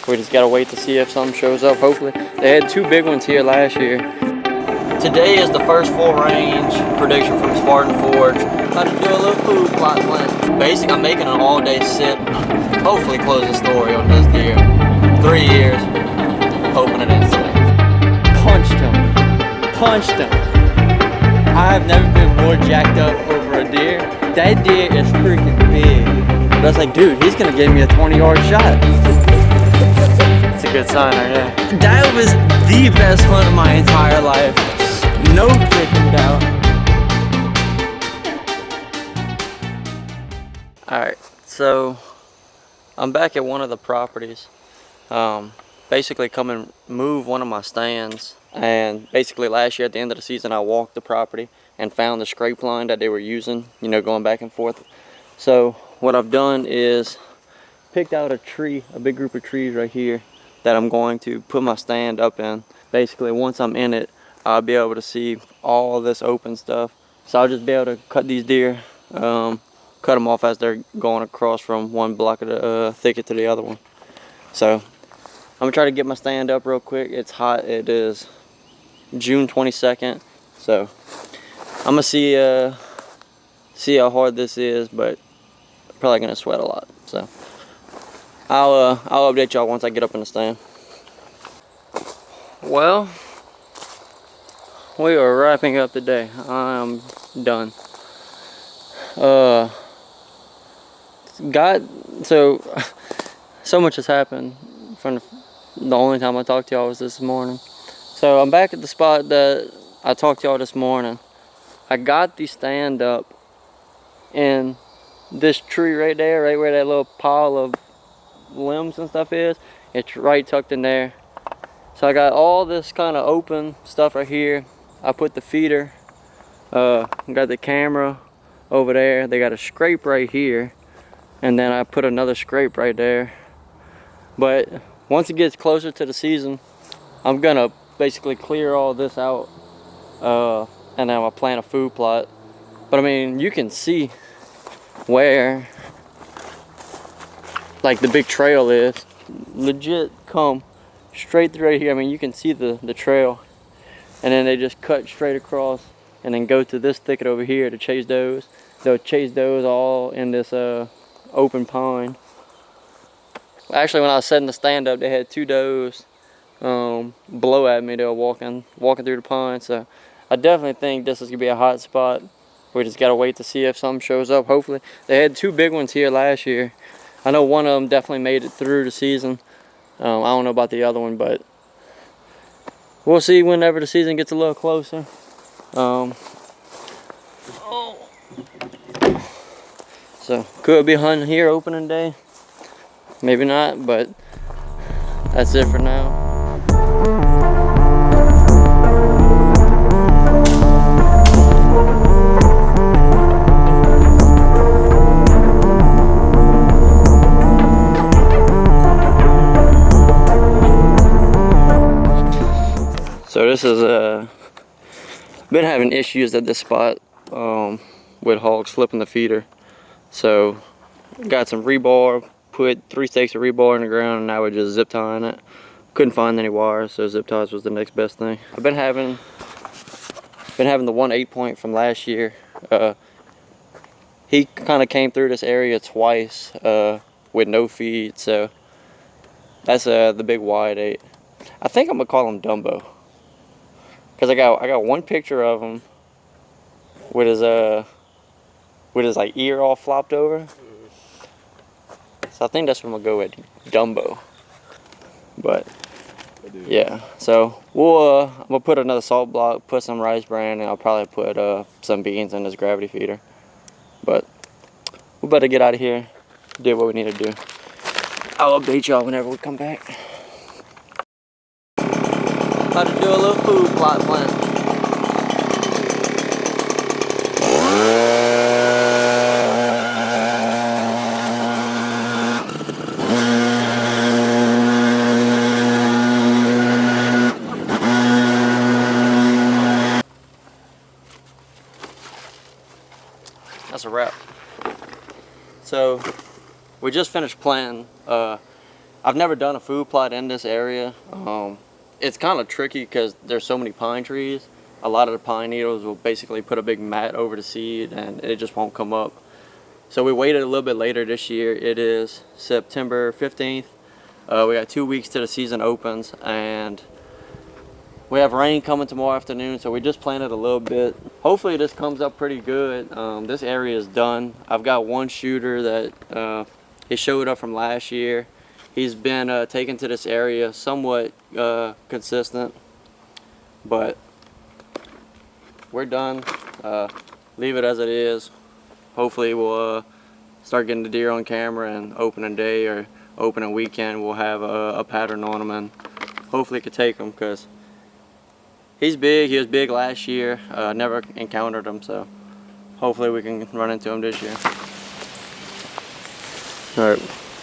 We just gotta wait to see if something shows up, hopefully. They had 2 big ones here last year. Today is the first full range prediction from Spartan Forge. About to do a little food plot plan. Basically, I'm making an all-day sit. Hopefully close the story on this deer. 3 years, hoping it is today. Punched him. Punched him. I have never been more jacked up over a deer. That deer is freaking big. But I was like, dude, he's gonna give me a 20-yard shot. It's a good sign right there. That was the best hunt of my entire life. No freaking doubt. Alright, so I'm back at one of the properties. Basically come and move one of my stands. And basically last year at the end of the season I walked the property and found the scrape line that they were using, you know, going back and forth. So what I've done is picked out a tree, a big group of trees right here that I'm going to put my stand up in. Basically once I'm in it, I'll be able to see all this open stuff. So I'll just be able to cut these deer, cut them off as they're going across from one block of the thicket to the other one. So I'm gonna try to get my stand up real quick. It's hot. It is June 22nd. So I'm gonna see how hard this is, but I'm probably gonna sweat a lot. So I'll update y'all once I get up in the stand. Well, we are wrapping up the day. I'm done. So much has happened from the only time I talked to y'all was this morning. So I'm back at the spot that I talked to y'all this morning. I got the stand up in this tree right there, right where that little pile of limbs and stuff is. It's right tucked in there. So I got all this kind of open stuff right here. I put the feeder, got the camera over there. They got a scrape right here, and then I put another scrape right there. But once it gets closer to the season, I'm gonna basically clear all this out, and then I'll plant a food plot. But I mean, you can see where like the big trail is. Legit come straight through right here. I mean, you can see the trail. And then they just cut straight across and then go to this thicket over here to chase does. They'll chase does all in this open pine. Actually, when I was setting the stand up, they had 2 does blow at me. They were walking through the pine. So I definitely think this is gonna be a hot spot. We just gotta wait to see if something shows up. Hopefully, they had 2 big ones here last year. I know one of them definitely made it through the season. I don't know about the other one, but we'll see whenever the season gets a little closer. So could be hunting here opening day. Maybe not, but that's it for now. So this is been having issues at this spot with hogs flipping the feeder. So got some rebar, put 3 stakes of rebar in the ground, and now we're just zip tying it. Couldn't find any wires, so zip ties was the next best thing. I've been having the 1 8-point from last year. He kind of came through this area twice with no feed, so that's the big wide 8. I think I'm gonna call him Dumbo. Cause I got one picture of him with his like ear all flopped over. So I think that's what I'm gonna go with, Dumbo. But yeah, so I'm gonna put another salt block, put some rice bran, and I'll probably put some beans in this gravity feeder. But we better get out of here, do what we need to do. I'll update y'all whenever we come back. About to do a little food plot plan. So we just finished planting. I've never done a food plot in this area. It's kind of tricky because there's so many pine trees. A lot of the pine needles will basically put a big mat over the seed and it just won't come up. So we waited a little bit later this year. It is September 15th. We got 2 weeks till the season opens, and we have rain coming tomorrow afternoon, so we just planted a little bit. Hopefully this comes up pretty good. This area is done. I've got one shooter that he showed up from last year. He's been taken to this area somewhat consistent, but we're done. Leave it as it is. Hopefully we'll start getting the deer on camera, and opening day or opening weekend we'll have a pattern on him, and hopefully could take him because he's big. He was big last year. Never encountered him, so hopefully we can run into him this year. Alright,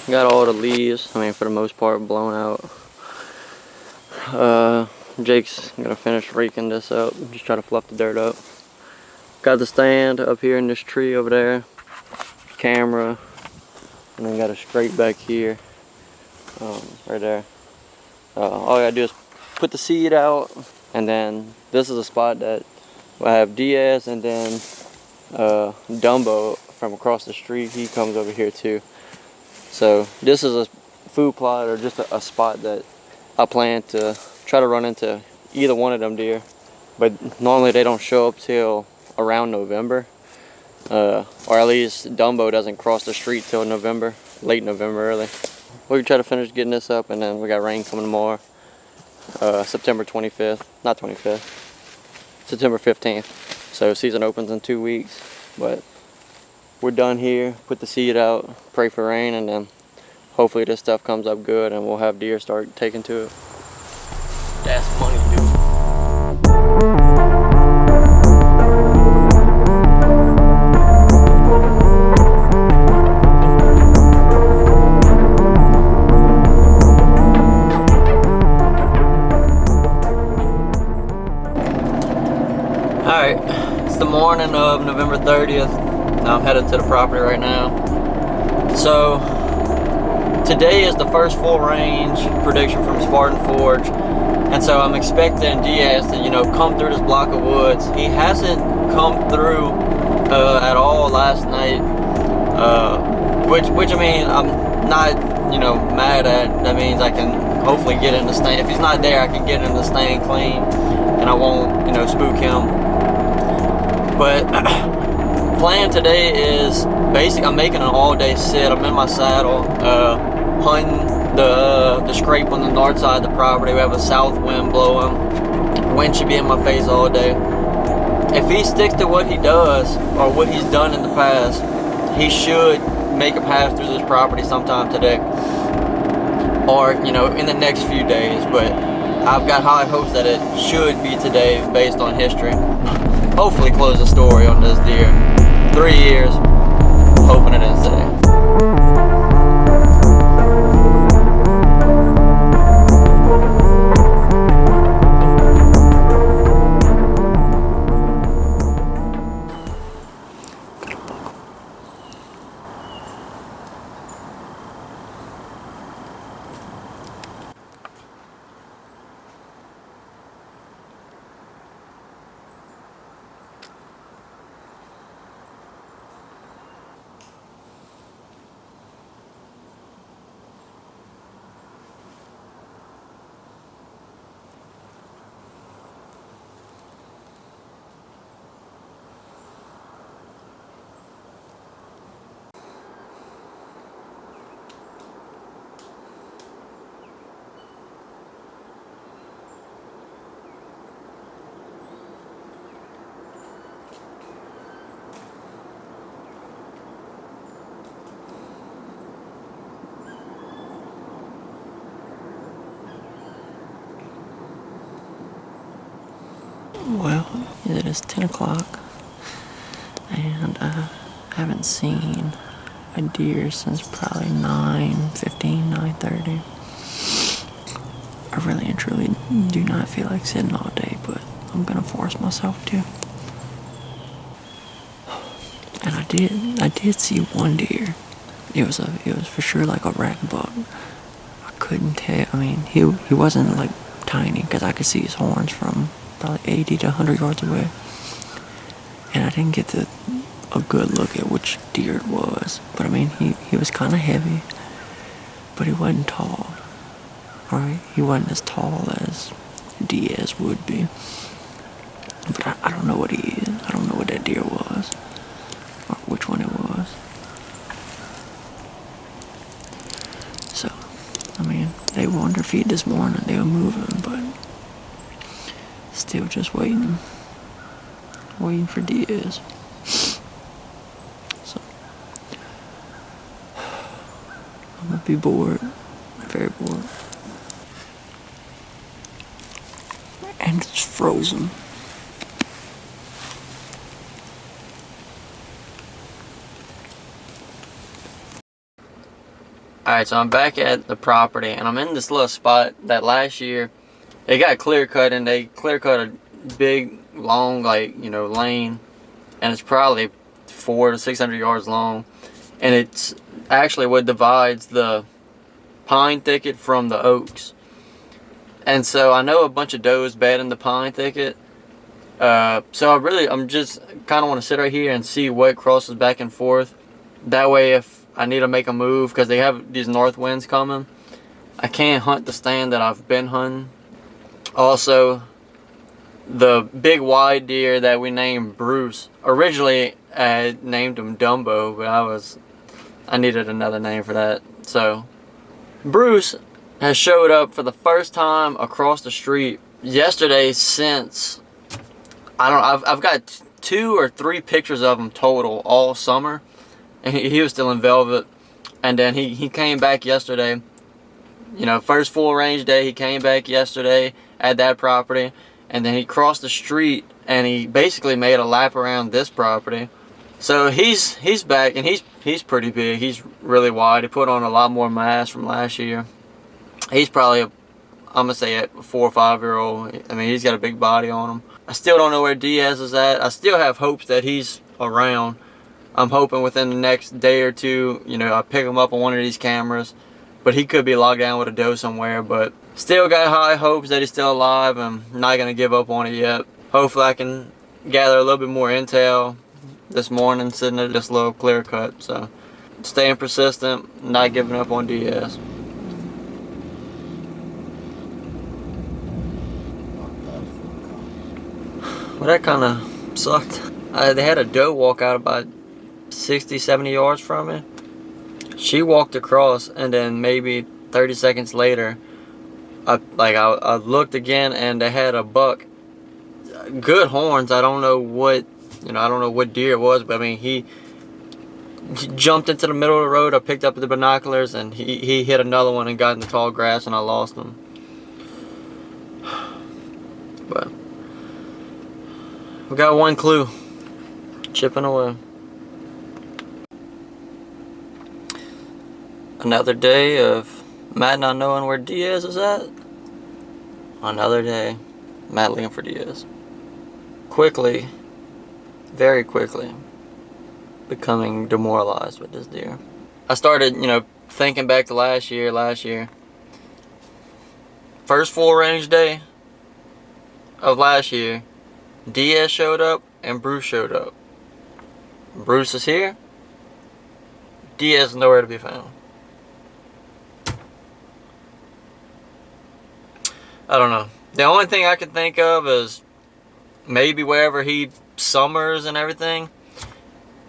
got all the leaves, I mean for the most part, blown out. Jake's gonna finish raking this up, just try to fluff the dirt up. Got the stand up here in this tree over there, camera, and then got a straight back here, right there. All I gotta do is put the seed out, and then this is a spot that I have Diaz, and then Dumbo from across the street, he comes over here too. So this is a food plot, or just a spot that I plan to try to run into either one of them deer, but normally they don't show up till around November, or at least Dumbo doesn't cross the street till November, late November early. We can try to finish getting this up, and then we got rain coming tomorrow, September 25th, not 25th, September 15th. So season opens in 2 weeks, but we're done here. Put the seed out, pray for rain, and then hopefully this stuff comes up good and we'll have deer start taking to it. That's money, dude. Alright, it's the morning of November 30th. I'm headed to the property right now. So, today is the first full range prediction from Spartan Forge. And so I'm expecting Diaz to, come through this block of woods. He hasn't come through at all last night. Which I mean, I'm not, mad at. That means I can hopefully get in the stand. If he's not there, I can get in the stand clean and I won't, spook him. But plan today is basically I'm making an all-day sit. I'm in my saddle, hunting the scrape on the north side of the property. We have a south wind blowing. Wind should be in my face all day. If he sticks to what he does or what he's done in the past, he should make a pass through this property sometime today, or in the next few days. But I've got high hopes that it should be today based on history. Hopefully close the story on this deer. 3 years, hoping it is today. Well, it is 10 o'clock, and I haven't seen a deer since probably 9:15, 9:30. I really and truly do not feel like sitting all day, but I'm gonna force myself to. And I did see one deer. It was for sure like a rack buck. couldn't tell. I mean, he wasn't like tiny, because I could see his horns from probably 80 to 100 yards away. And I didn't get a good look at which deer it was. But I mean, he was kind of heavy, but he wasn't tall. Right? He wasn't as tall as Diaz would be. But I don't know what he is. I don't know what that deer was, or which one it was. So, I mean, they were on their feet this morning. They were moving, but still just waiting for Diaz. So, I'm gonna be bored, very bored. And it's frozen. Alright, so I'm back at the property, and I'm in this little spot that last year they got clear cut, and they clear cut a big, long, like, you know, lane, and it's probably 400 to 600 yards long, and it's actually what divides the pine thicket from the oaks. And so I know a bunch of does bed in the pine thicket, so I'm just kind of want to sit right here and see what crosses back and forth. That way, if I need to make a move, because they have these north winds coming, I can't hunt the stand that I've been hunting. Also, the big wide deer that we named Bruce, originally I named him Dumbo, but I needed another name for that. So Bruce has showed up for the first time across the street yesterday since, I've got 2 or 3 pictures of him total all summer. And he was still in velvet, and then he came back yesterday. You know, first full range day, he came back yesterday at that property, and then he crossed the street and he basically made a lap around this property. So he's back, and he's pretty big. He's really wide. He put on a lot more mass from last year. He's probably I'm gonna say a 4 or 5 year old. I mean, he's got a big body on him. I still don't know where Diaz is at. I still have hopes that he's around. I'm hoping within the next day or two, you know, I pick him up on one of these cameras. But he could be locked down with a doe somewhere. But still got high hopes that he's still alive. I'm not going to give up on it yet. Hopefully I can gather a little bit more intel this morning sitting at this little clear cut. So staying persistent, not giving up on Diaz. Well, that kind of sucked. They had a doe walk out about 60, 70 yards from me. She walked across, and then maybe 30 seconds later, I looked again, and they had a buck. Good horns. I don't know what deer it was, but I mean, he jumped into the middle of the road. I picked up the binoculars, and he hit another one and got in the tall grass, and I lost him. But we got one clue. Chipping away. Another day of Matt not knowing where Diaz is at. Another day, Matt looking for Diaz. Quickly, very quickly, becoming demoralized with this deer. I started, thinking back to last year. First full range day of last year, Diaz showed up and Bruce showed up. Bruce is here. Diaz is nowhere to be found. I don't know. The only thing I can think of is maybe wherever he summers and everything,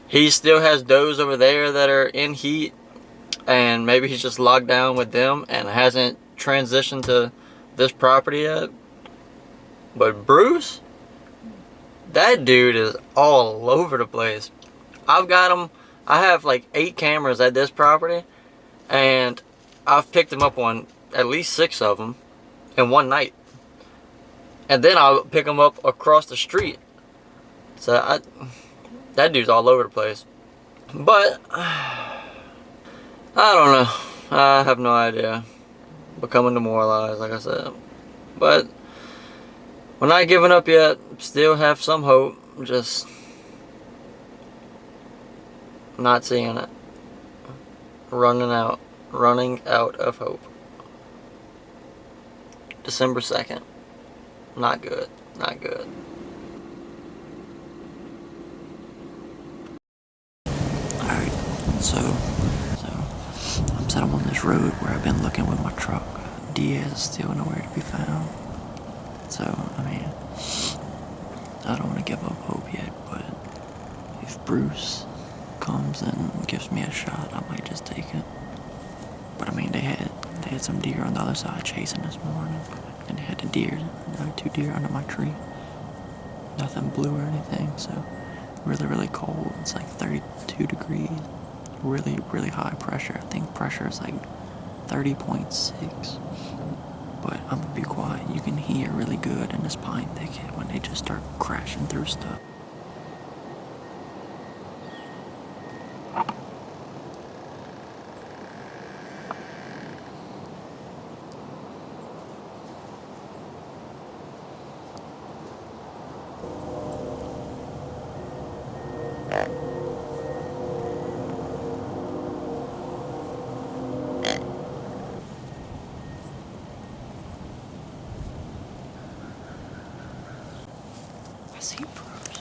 he still has does over there that are in heat, and maybe he's just locked down with them and hasn't transitioned to this property yet. But Bruce, that dude is all over the place. I've got him. I have like 8 cameras at this property, and I've picked him up on at least 6 of them in one night. And then I'll pick him up across the street. So that dude's all over the place. But I don't know. I have no idea. Becoming demoralized, like I said. But we're not giving up yet. Still have some hope. Just not seeing it. Running out of hope. December 2nd. Not good. Not good. Alright, so I'm set up on this road where I've been looking with my truck. Diaz is still nowhere to be found. So, I mean, I don't want to give up hope yet, but if Bruce comes and gives me a shot, I might just take it. But I mean, they had some deer on the other side chasing this morning, and they had the deer, 2 deer under my tree. Nothing blue or anything, so really cold. It's like 32 degrees. Really high pressure. I think pressure is like 30.6. But I'm gonna be quiet. You can hear really good in this pine thicket when they just start crashing through stuff. I see Bruce.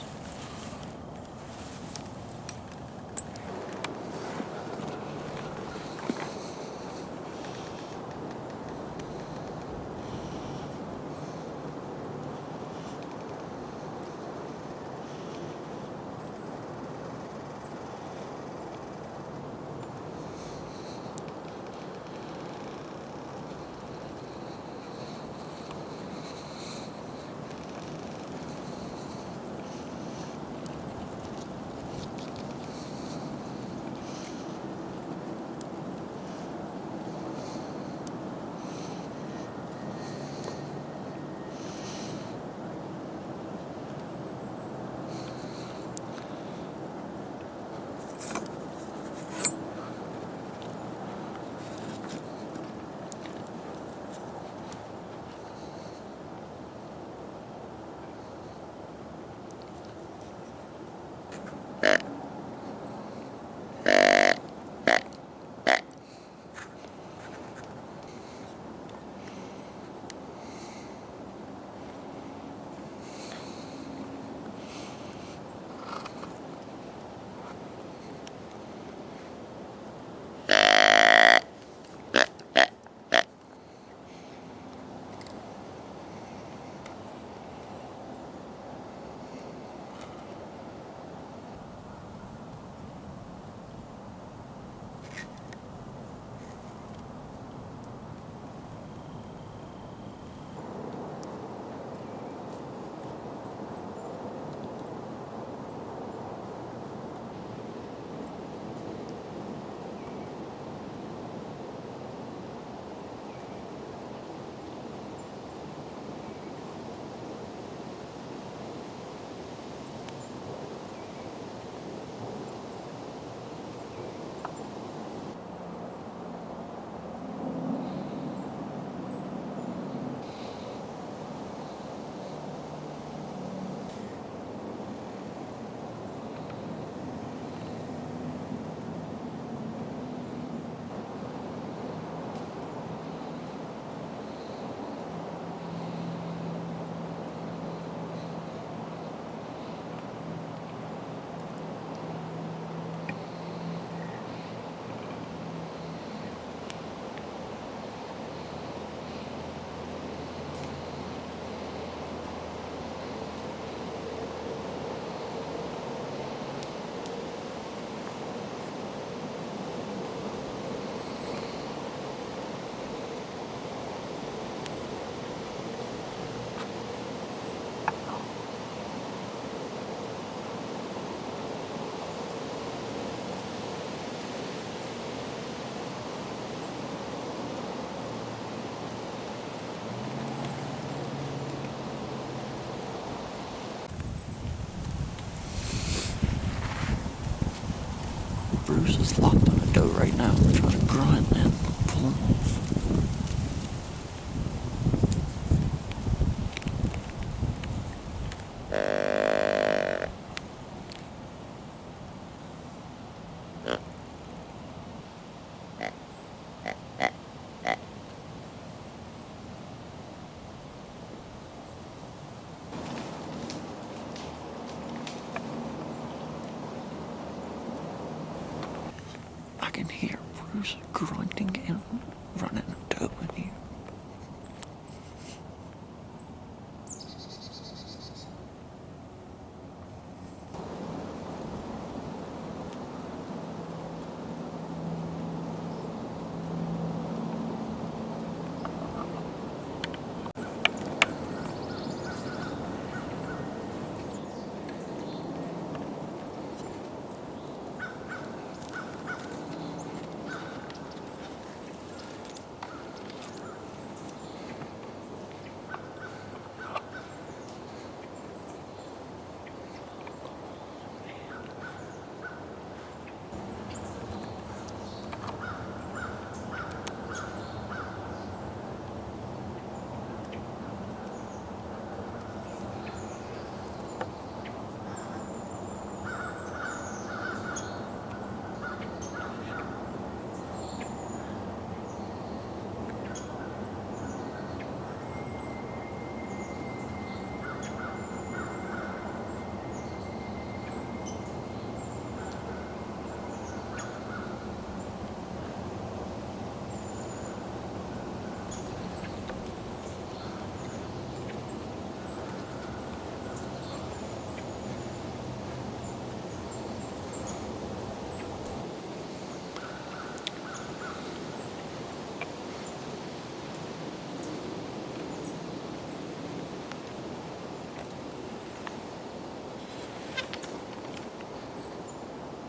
Bruce is locked on the doe right now. I'm trying to grunt and pull him off.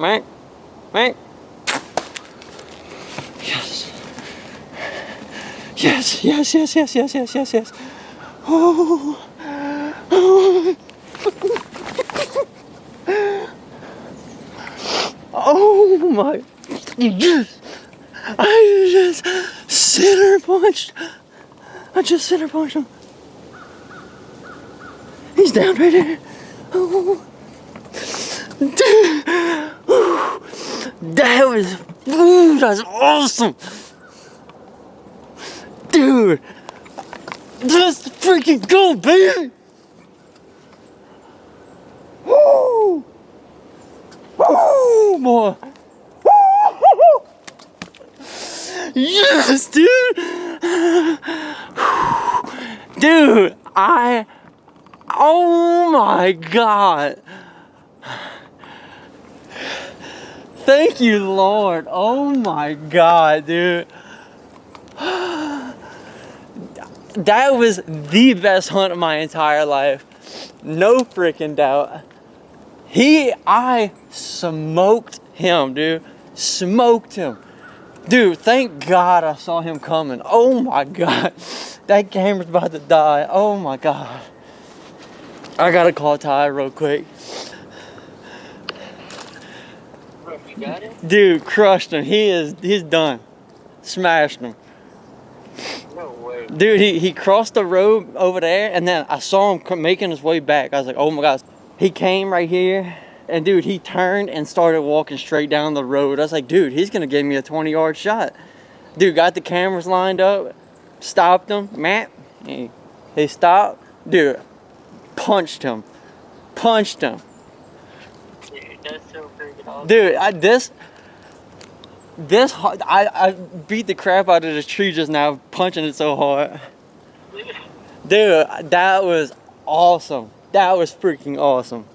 Mac. Mac. Yes. Yes, yes, yes, yes, yes, yes, yes, yes. Oh. Oh. Oh my. Yes. I just center punched. I just center punched him. He's down right there. Oh. Dude. That was, that's awesome. Dude. Let's freaking go, baby. Woo. Woo, boy. Woo. Yes, dude. Dude, oh my God. Thank you, Lord. Oh my God, dude. That was the best hunt of my entire life. No freaking doubt. I smoked him, dude. Smoked him. Dude, thank God I saw him coming. Oh my God. That camera's about to die. Oh my God. I gotta call Ty real quick. Bro, you got it? Dude, crushed him. He's done. Smashed him. No way. Dude, he crossed the road over there, and then I saw him making his way back. I was like, oh my gosh. He came right here, and dude, he turned and started walking straight down the road. I was like, dude, he's gonna give me a 20-yard shot. Dude, got the cameras lined up, stopped him. Matt, he stopped. Dude, punched him. Punched him. Dude, that's so freaking awesome. Dude, I beat the crap out of the tree just now, punching it so hard. Dude, that was awesome. That was freaking awesome.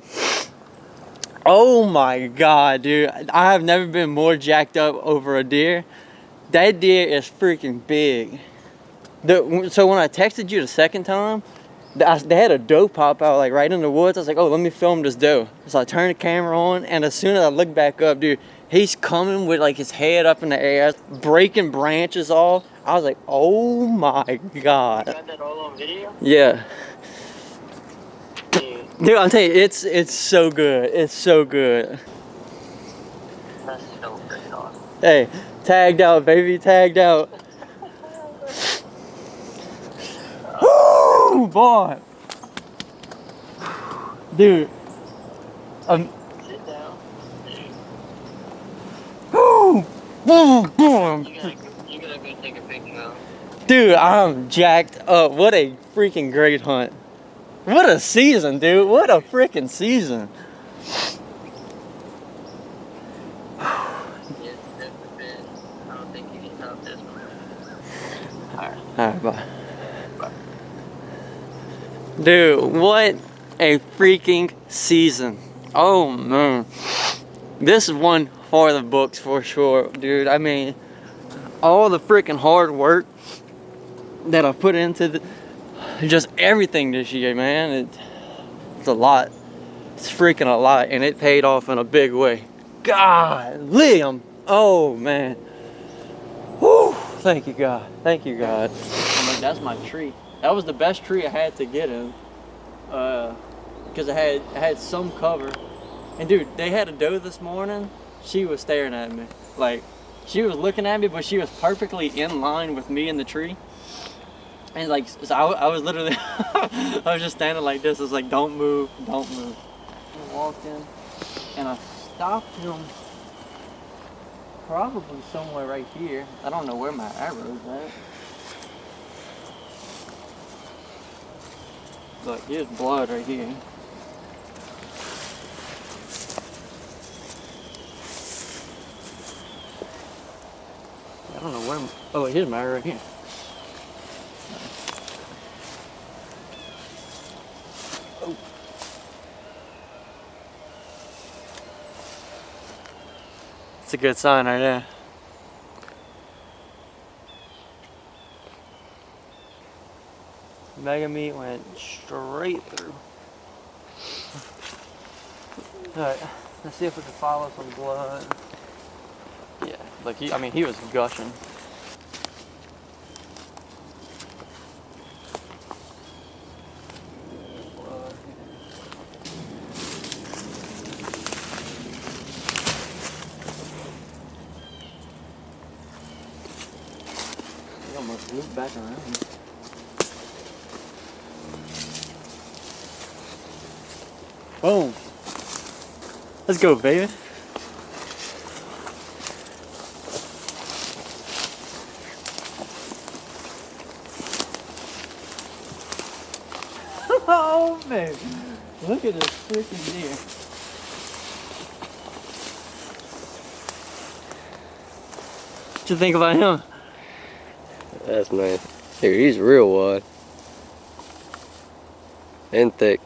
Oh my God, dude. I have never been more jacked up over a deer. That deer is freaking big. So when I texted you the second time, they had a doe pop out like right in the woods. I was like, oh, let me film this doe. So I turned the camera on, and as soon as I looked back up, dude, he's coming with like his head up in the air, breaking branches off. I was like, oh my God. You got that all on video? Yeah. Dude, Dude, I'm telling you, it's so good. It's so good. that's so freaking awesome. Hey, tagged out, baby, tagged out. Woo, boy. Dude. Sit down. Woo, boy. You gotta go take a picture now. Dude, I'm jacked up. What a freaking great hunt. What a season, dude. What a freaking season. It's definitely been, I don't think you can top this one. Alright, bye. Dude, what a freaking season. Oh, man. This is one for the books for sure, dude. I mean, all the freaking hard work that I put into just everything this year, man. It's a lot. It's freaking a lot, and it paid off in a big way. God, Liam. Oh, man. Whew. Thank you, God. Thank you, God. I'm like, that's my tree. That was the best tree I had to get in, because I had some cover. And dude, they had a doe this morning. She was staring at me, like she was looking at me, but she was perfectly in line with me in the tree. And like, so I was literally, I was just standing like this. I was like, don't move, don't move. I walked in, and I stopped him probably somewhere right here. I don't know where my arrow's at. Look, here's blood right here. I don't know where. Oh, here's my arrow right here. Oh. It's a good sign right there. Mega meat went straight through. Alright. Let's see if we can follow some blood. Yeah, like he was gushing. He almost looped back around. Boom. Let's go, baby. Oh man, look at this freaking deer. What you think about him? That's nice. Dude, he's real wide. And thick.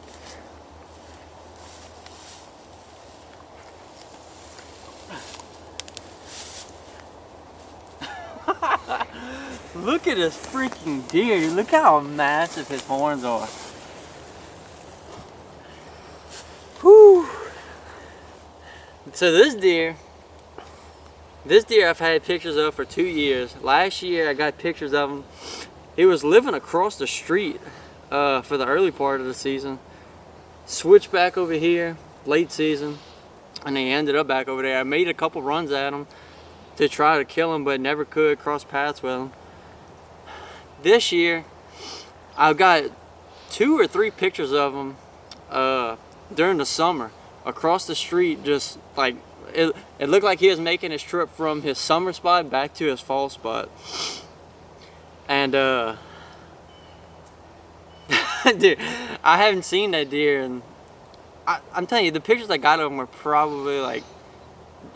Look at this freaking deer, dude. Look how massive his horns are. Whew. So this deer I've had pictures of for 2 years. Last year I got pictures of him. He was living across the street for the early part of the season. Switched back over here late season, and he ended up back over there. I made a couple runs at him to try to kill him, but never could cross paths with him. This year I've got 2 or 3 pictures of him during the summer across the street. Just like it looked like he was making his trip from his summer spot back to his fall spot. And dude, I haven't seen that deer, and I'm telling you, the pictures I got of him were probably like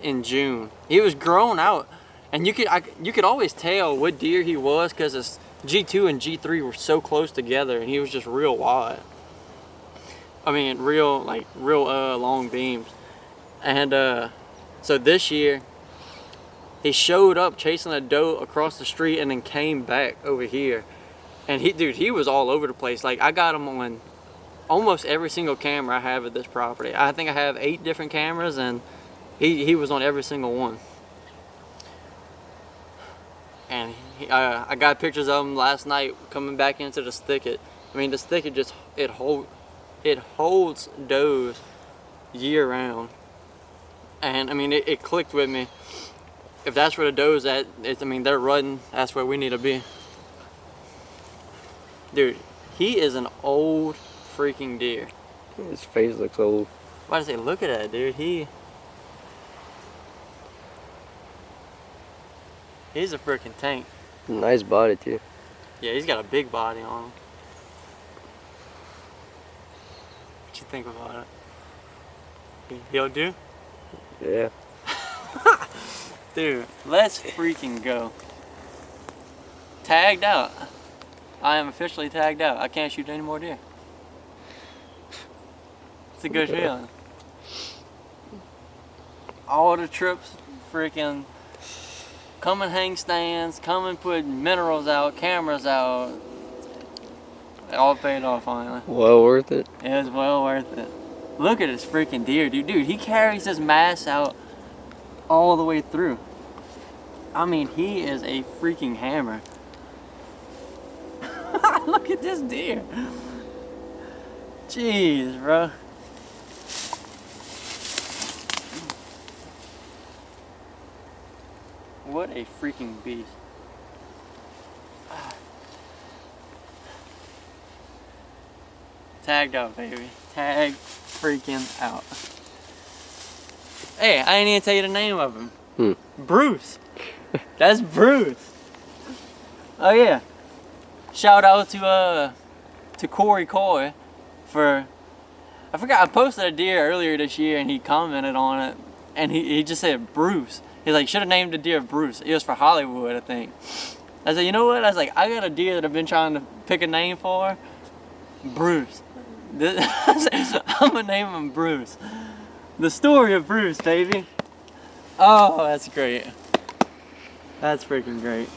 in June. He was grown out, and you could always tell what deer he was because his G2 and G3 were so close together, and he was just real wide. I mean, real long beams. And so this year he showed up chasing a doe across the street and then came back over here, and he was all over the place. Like, I got him on almost every single camera I have at this property. I think I have 8 different cameras, and he was on every single one. And I got pictures of him last night coming back into this thicket. I mean, this thicket just it holds does year round. And I mean, it clicked with me. If that's where the doe's at, I mean, they're rutting. That's where we need to be. Dude, he is an old freaking deer. His face looks old. Why does he look at that, dude? He's a freaking tank. Nice body too. Yeah, he's got a big body on him. What you think about it? He'll do? Yeah. Dude, let's freaking go. Tagged out. I am officially tagged out. I can't shoot any more deer. It's a good feeling. All the trips, freaking come and hang stands, come and put minerals out, cameras out. It all paid off finally. Well worth it. It was well worth it. Look at this freaking deer, dude. Dude, he carries his mass out all the way through. I mean, he is a freaking hammer. Look at this deer. Jeez, bro. What a freaking beast. Tagged out, baby. Tagged freaking out. Hey, I didn't even tell you the name of him. Bruce. That's Bruce. Oh yeah. Shout out to Corey Coy for, I forgot, I posted a deer earlier this year and he commented on it, and he just said Bruce. He's like, should have named the deer Bruce. It was for Hollywood, I think. I said, you know what? I was like, I got a deer that I've been trying to pick a name for. Bruce. I'm gonna name him Bruce. The story of Bruce, baby. Oh, that's great. That's freaking great.